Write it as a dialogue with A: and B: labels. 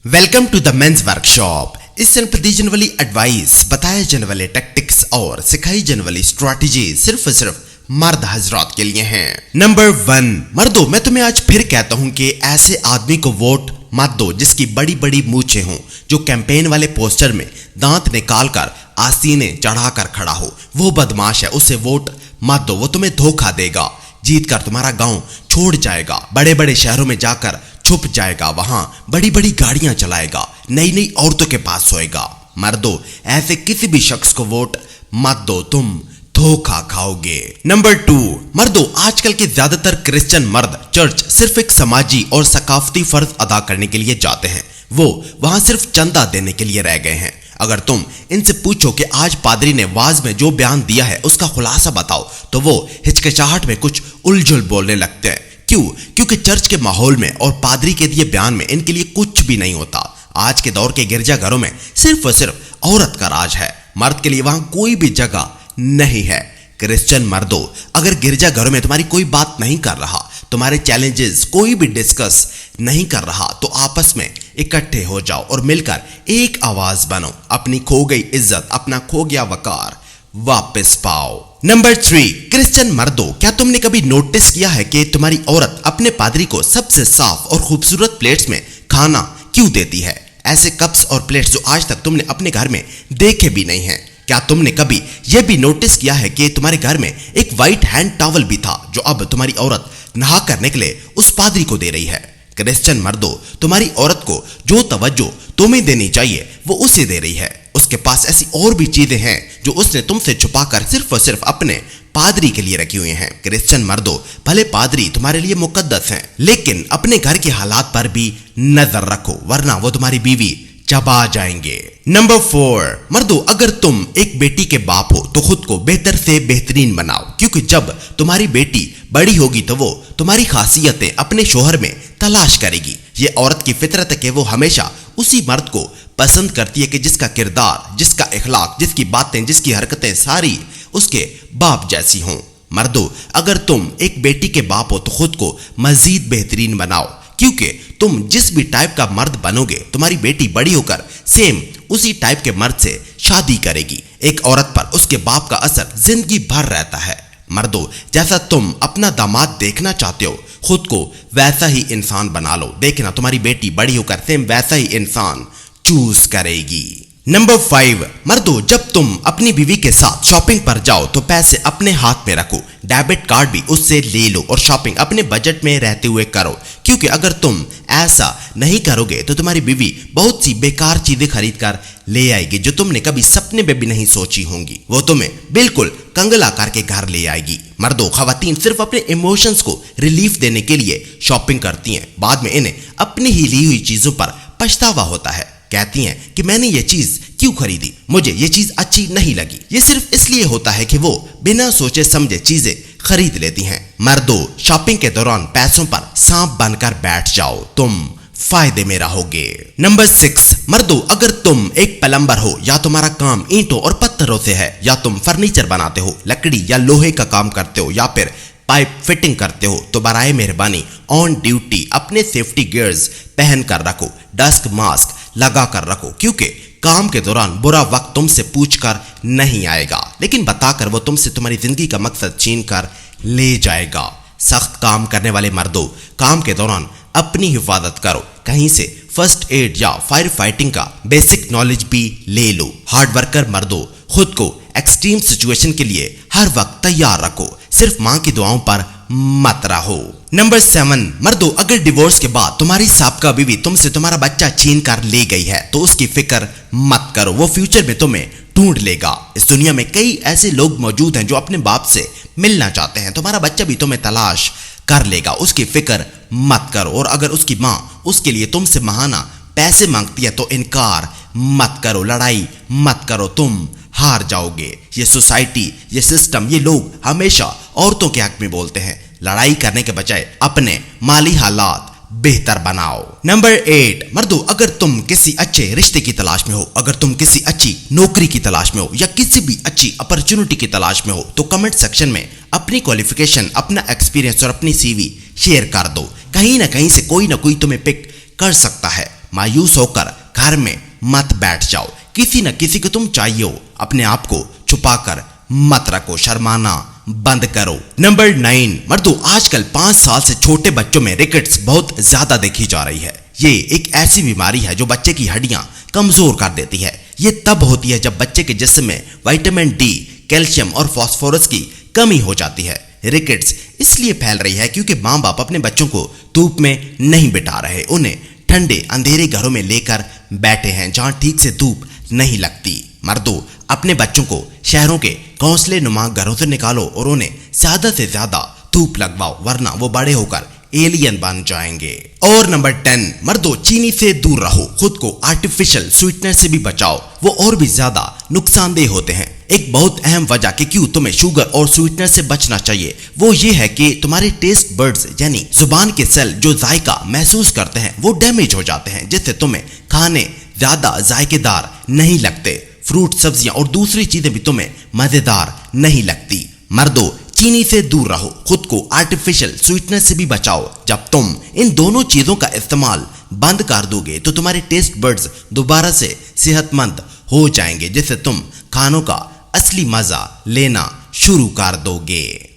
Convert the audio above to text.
A: Welcome to the men's workshop. इस channel पर दी जाने वाली एडवाइस, बताए जाने वाले टैक्टिक्स और सिखाई जाने वाली स्ट्रैटेजी सिर्फ मर्द हजरात के लिए हैं। नंबर 1, मर्दों, मैं तुम्हें आज फिर कहता हूं कि ऐसे आदमी को वोट मत दो जिसकी बड़ी बड़ी मूछें हों, जो कैंपेन वाले पोस्टर में दांत निकाल कर आसीने चढ़ाकर खड़ा हो। वो बदमाश है, उसे वोट मत दो। वो तुम्हें धोखा देगा, जीत कर तुम्हारा गांव छोड़ जाएगा, बड़े बड़े शहरों में जाकर छुप जाएगा, वहां बड़ी बड़ी गाड़ियां चलाएगा, नई नई औरतों के पास सोएगा। मर्दों, ऐसे किसी भी शख्स को वोट मत दो, तुम धोखा खाओगे। नंबर 2, मर्दों, आजकल के ज्यादातर क्रिश्चियन मर्द चर्च सिर्फ एक समाजी और सकाफती फर्ज अदा करने के लिए जाते हैं। वो वहां सिर्फ चंदा देने के लिए रह गए हैं। अगर तुम इनसे पूछो कि आज पादरी ने वाज में जो बयान दिया है उसका खुलासा बताओ, तो वो हिचकिचाहट में कुछ उलझुल बोलने लगते हैं। क्यों? क्योंकि चर्च के माहौल में और पादरी के दिए बयान में इनके लिए कुछ भी नहीं होता। आज के दौर के गिरजाघरों में सिर्फ और सिर्फ औरत का राज है, मर्द के लिए वहां कोई भी जगह नहीं है। क्रिश्चियन मर्दों, अगर गिरजाघरों में तुम्हारी कोई बात नहीं कर रहा, तुम्हारे चैलेंजेस कोई भी डिस्कस नहीं कर रहा, तो आपस में इकट्ठे हो जाओ और मिलकर एक आवाज बनो। अपनी खो गई इज्जत, अपना खो गया वकार वापस पाओ। नंबर 3, क्रिश्चियन मर्दों, क्या तुमने कभी नोटिस किया है कि तुम्हारी औरत अपने पादरी को सबसे साफ और खूबसूरत प्लेट्स में खाना क्यों देती है? ऐसे कप्स और प्लेट्स जो आज तक तुमने अपने घर में देखे भी नहीं हैं। क्या तुमने कभी यह भी नोटिस किया है कि तुम्हारे घर में एक व्हाइट हैंड टॉवल भी था जो अब तुम्हारी औरत नहा कर निकले उस पादरी को दे रही है? क्रिश्चियन मर्दों, तुम्हारी औरत को जो तवज्जो तुम्हें देनी चाहिए वो उसे दे रही है। उसके पास ऐसी और भी चीजें हैं जो उसने तुमसे छुपाकर सिर्फ और सिर्फ अपने पादरी के लिए रखी हुई हैं। क्रिश्चियन मर्दों, भले पादरी तुम्हारे लिए मुकद्दस हैं, लेकिन अपने घर के हालात पर भी नजर रखो, वरना वो तुम्हारी बीवी चबा जाएंगे। नंबर 4, मर्दों, अगर तुम एक बेटी के बाप हो तो खुद को बेहतर से बेहतरीन बनाओ, क्योंकि जब तुम्हारी बेटी बड़ी होगी तो वो तुम्हारी खासियतें अपने शोहर में तलाश करेगी। ये औरत की फितरत है कि वो हमेशा उसी मर्द को पसंद करती है कि जिसका किरदार, जिसका इखलाक, जिसकी बातें, जिसकी हरकतें सारी उसके बाप जैसी हों। मर्दों, अगर तुम एक बेटी के बाप हो तो खुद को मजीद बेहतरीन बनाओ, क्योंकि तुम जिस भी टाइप का मर्द बनोगे, तुम्हारी बेटी बड़ी होकर सेम उसी टाइप के मर्द से शादी करेगी। एक औरत पर उसके बाप का असर जिंदगी भर रहता है। मर्दों, जैसा तुम अपना दामाद देखना चाहते हो, खुद को वैसा ही इंसान बना लो। देखना तुम्हारी बेटी बड़ी होकर सेम वैसा ही इंसान चूज करेगी। नंबर 5, मर्दों, जब तुम अपनी बीवी के साथ शॉपिंग पर जाओ तो पैसे अपने हाथ में रखो, डेबिट कार्ड भी उससे ले लो और शॉपिंग अपने बजट में रहते हुए करो, क्योंकि अगर तुम ऐसा नहीं करोगे तो तुम्हारी बीवी बहुत सी बेकार चीजें खरीद कर ले आएगी जो तुमने कभी सपने में भी नहीं सोची होंगी। वो तुम्हें बिल्कुल कंगला करके घर ले आएगी। मर्दों, खवातीन सिर्फ अपने इमोशंस को रिलीफ देने के लिए शॉपिंग करती हैं, बाद में इन्हें अपनी ही ली हुई चीजों पर पछतावा होता है। कहती हैं कि मैंने ये चीज क्यों खरीदी, मुझे ये चीज अच्छी नहीं लगी। ये सिर्फ इसलिए होता है कि वो बिना सोचे समझे चीजें खरीद लेती हैं। मर्दों, शॉपिंग के दौरान पैसों पर सांप बनकर बैठ जाओ, तुम फायदे में रहोगे। नंबर 6, मर्दों, अगर तुम एक प्लम्बर हो या तुम्हारा काम ईंटों और पत्थरों से है, या तुम फर्नीचर बनाते हो, लकड़ी या लोहे का काम करते हो, या फिर पाइप फिटिंग करते हो, तो बराए मेहरबानी ऑन ड्यूटी अपने सेफ्टी गियर्स पहन कर रखो, डस्ट मास्क लगा कर रखो, क्योंकि काम के दौरान बुरा वक्त तुमसे पूछ कर नहीं आएगा, लेकिन बताकर वो तुमसे तुम्हारी जिंदगी का मकसद छीन कर ले जाएगा। सख्त काम करने वाले मर्दों, काम के दौरान अपनी हिफाजत करो, कहीं से फर्स्ट एड या फायर फाइटिंग का बेसिक नॉलेज भी ले लो। हार्ड वर्कर मर्दों, खुद को एक्सट्रीम सिचुएशन के लिए हर वक्त तैयार रखो, सिर्फ मां की दुआओं पर मत रहो। नंबर 7, मर्दों, अगर डिवोर्स के बाद तुम्हारी साबका बीवी तुमसे तुम्हारा बच्चा छीन कर ले गई है तो उसकी फिक्र मत करो, वो फ्यूचर में तुम्हें ढूंढ लेगा। इस दुनिया में कई ऐसे लोग मौजूद हैं जो अपने बाप से मिलना चाहते हैं, तुम्हारा बच्चा भी तुम्हें तलाश कर लेगा, उसकी फिक्र मत करो। और अगर उसकी मां उसके लिए तुमसे महाना पैसे मांगती है तो इनकार मत करो, लड़ाई मत करो, तुम हार जाओगे। ये सोसाइटी, ये सिस्टम, ये लोग हमेशा औरतों के हक में बोलते हैं। लड़ाई करने के बजाय अपने माली हालात बेहतर बनाओ। नंबर 8, मर्दों, अगर तुम किसी अच्छे रिश्ते की तलाश में हो, अगर तुम किसी अच्छी नौकरी की तलाश में हो, या किसी भी अच्छी अपॉर्चुनिटी की तलाश में हो, तो कमेंट सेक्शन में अपनी क्वालिफिकेशन, अपना एक्सपीरियंस और अपनी CV शेयर कर दो। कहीं ना कहीं से कोई ना कोई तुम्हें पिक कर सकता है। मायूस होकर घर में मत बैठ जाओ। किसी न किसी को तुम चाहिए हो। अपने आप को छुपाकर मत रखो, शर्माना बंद करो। नंबर 9, मर्दों आजकल 5 साल से छोटे बच्चों में रिकेट्स बहुत ज्यादा देखी जा रही है। ये एक ऐसी बीमारी है जो बच्चे की हड्डियां कमजोर कर देती है। ये तब होती है जब बच्चे के जिस्म में विटामिन डी, कैल्शियम और फास्फोरस की कमी हो जाती है। रिकेट्स इसलिए फैल रही है क्योंकि माँ बाप अपने बच्चों को धूप में नहीं बिठा रहे, उन्हें ठंडे अंधेरे घरों में लेकर बैठे हैं जहां ठीक से धूप नहीं लगती। मर्दों अपने बच्चों को शहरों के घोंसले नुमा घरों से निकालो और उन्हें ज्यादा से ज्यादा धूप लगवाओ, वरना वो बड़े होकर एलियन बन जाएंगे। और नंबर 10, मर्दों चीनी से दूर रहो, खुद को आर्टिफिशियल स्वीटनर से भी बचाओ, वो और भी ज्यादा नुकसानदेह होते हैं। एक बहुत अहम वजह कि क्यों तुम्हें शुगर और स्वीटनर से बचना चाहिए वो ये है कि तुम्हारे टेस्ट बर्ड्स यानी जुबान के सेल जो जायका महसूस करते हैं वो डैमेज हो जाते हैं, जिससे तुम्हें खाने ज्यादा जायकेदार नहीं लगते। फ्रूट, सब्जियां और दूसरी चीजें भी तुम्हें मजेदार नहीं लगती। मर्दों चीनी से दूर रहो, खुद को आर्टिफिशियल स्वीटनर से भी बचाओ। जब तुम इन दोनों चीजों का इस्तेमाल बंद कर दोगे तो तुम्हारे टेस्ट बर्ड्स दोबारा से सेहतमंद हो जाएंगे, जिससे तुम खानों का असली मजा लेना शुरू कर दोगे।